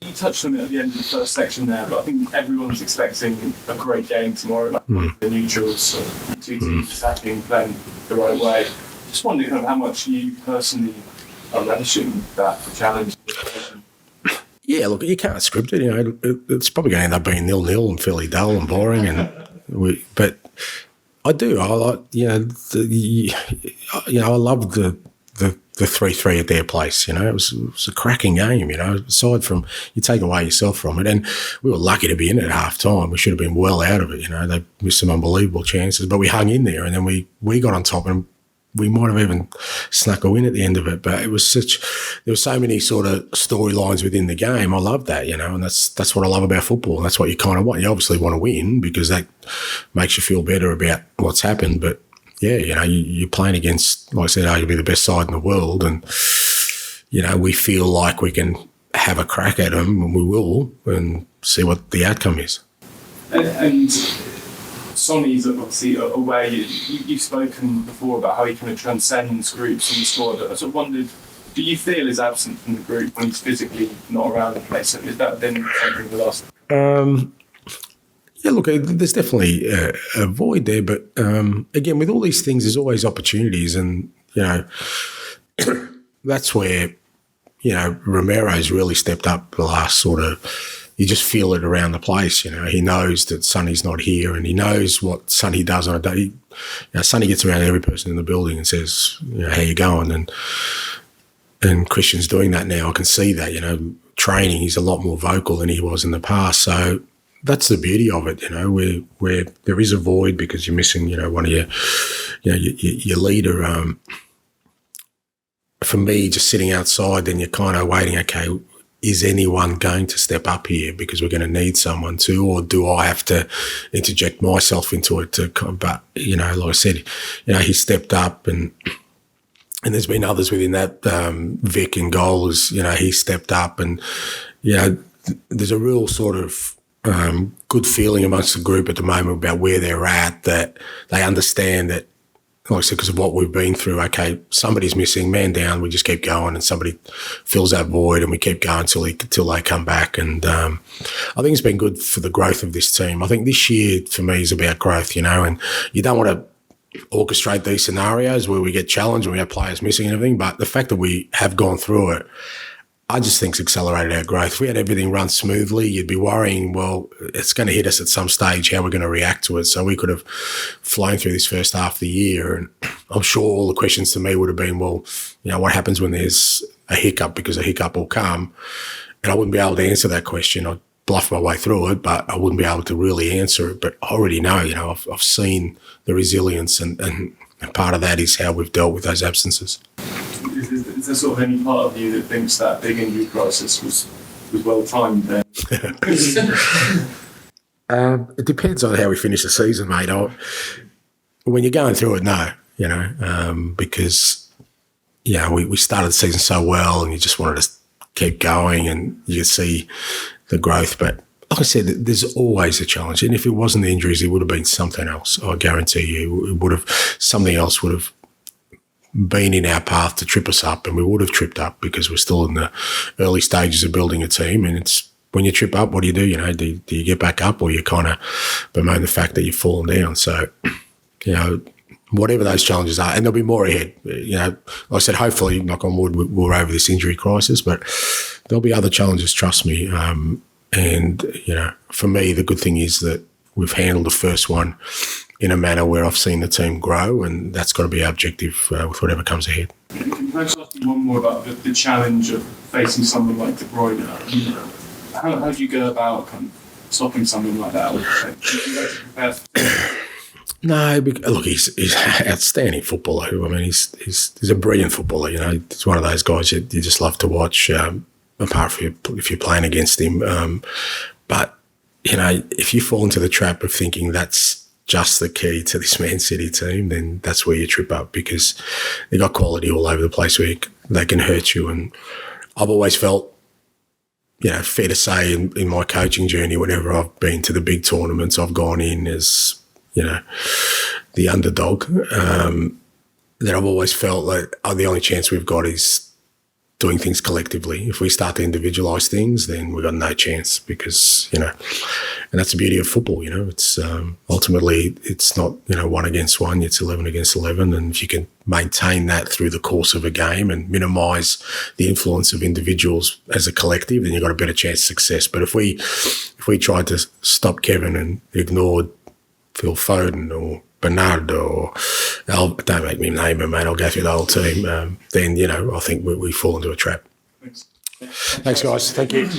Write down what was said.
You touched on it at the end of the first section there, but I think everyone's expecting a great game tomorrow. Like the neutrals, two teams attacking, playing the right way. Just wondering kind of how much you personally are relishing that challenge. Yeah, look, you can't script it. It's probably going to end up being 0-0 and fairly dull and boring. But I do. I like, I love the 3-3 at their place. It was a cracking game. Aside from you take away yourself from it, and we were lucky to be in it at half time. We should have been well out of it. They missed some unbelievable chances, but we hung in there, and then we got on top, and we might have even snuck a win at the end of it. But there were so many sort of storylines within the game. I love that, and that's what I love about football. That's what you kind of want. You obviously want to win because that makes you feel better about what's happened, but yeah, you're playing against, like I said, arguably the best side in the world, and we feel like we can have a crack at them, and we will, and see what the outcome is. And Sonny's obviously away. You've spoken before about how he kind of transcends groups in the squad. I sort of wondered, do you feel he's absent from the group when he's physically not around the place? Is that then something the last? Yeah, look, there's definitely a void there, but again, with all these things, there's always opportunities, and that's where Romero's really stepped up the last sort of. You just feel it around the place. He knows that Sonny's not here, and he knows what Sonny does on a day. Sonny gets around every person in the building and says, "How you going?" And Christian's doing that now. I can see that. Training, he's a lot more vocal than he was in the past. So. That's the beauty of it, where there is a void because you're missing, one of your leader. For me, just sitting outside, then you're kind of waiting, okay, is anyone going to step up here because we're going to need someone to, or do I have to interject myself into it but, like I said, he stepped up and there's been others within that, Vic in goal he stepped up and, there's a real sort of, good feeling amongst the group at the moment about where they're at, that they understand that, like I said, because of what we've been through, okay, somebody's missing, man down, we just keep going and somebody fills that void and we keep going till they come back. And I think it's been good for the growth of this team. I think this year for me is about growth, and you don't want to orchestrate these scenarios where we get challenged and we have players missing and everything, but the fact that we have gone through it, I just think it's accelerated our growth. If we had everything run smoothly, you'd be worrying, well, it's going to hit us at some stage, how we're going to react to it. So we could have flown through this first half of the year, and I'm sure all the questions to me would have been, well, what happens when there's a hiccup, because a hiccup will come. And I wouldn't be able to answer that question. I'd bluff my way through it, but I wouldn't be able to really answer it. But I already know, I've seen the resilience, and part of that is how we've dealt with those absences. Is there sort of any part of you that thinks that big injury crisis was well timed then? It depends on how we finish the season, mate. When you're going through it, no, because we started the season so well, and you just wanted to keep going, and you could see the growth. But like I said, there's always a challenge, and if it wasn't the injuries, it would have been something else. I guarantee you, something else would have been in our path to trip us up, and we would have tripped up because we're still in the early stages of building a team. And it's when you trip up, what do you do? Do you get back up, or you kind of bemoan the fact that you've fallen down? So, whatever those challenges are, and there'll be more ahead. Like I said, hopefully, knock on wood, we're over this injury crisis, but there'll be other challenges, trust me. And for me, the good thing is that we've handled the first one in a manner where I've seen the team grow, and that's got to be our objective with whatever comes ahead. Can I just ask you one more about the challenge of facing someone like De Bruyne? How do you go about kind of stopping someone like that? No, look, he's an outstanding footballer. I mean, he's a brilliant footballer. He's one of those guys you just love to watch. Apart from if you're playing against him, but if you fall into the trap of thinking that's just the key to this Man City team, then that's where you trip up, because they've got quality all over the place where they can hurt you. And I've always felt, fair to say in my coaching journey, whenever I've been to the big tournaments, I've gone in as, the underdog, that I've always felt like the only chance we've got is doing things collectively. If we start to individualise things, then we've got no chance because, and that's the beauty of football, It's ultimately, it's not, 1 against 1, it's 11 against 11. And if you can maintain that through the course of a game and minimise the influence of individuals as a collective, then you've got a better chance of success. But if we tried to stop Kevin and ignored Phil Foden or Bernardo or don't make me name him, mate, I'll go through the whole team, then, I think we fall into a trap. Thanks, guys. Thank you.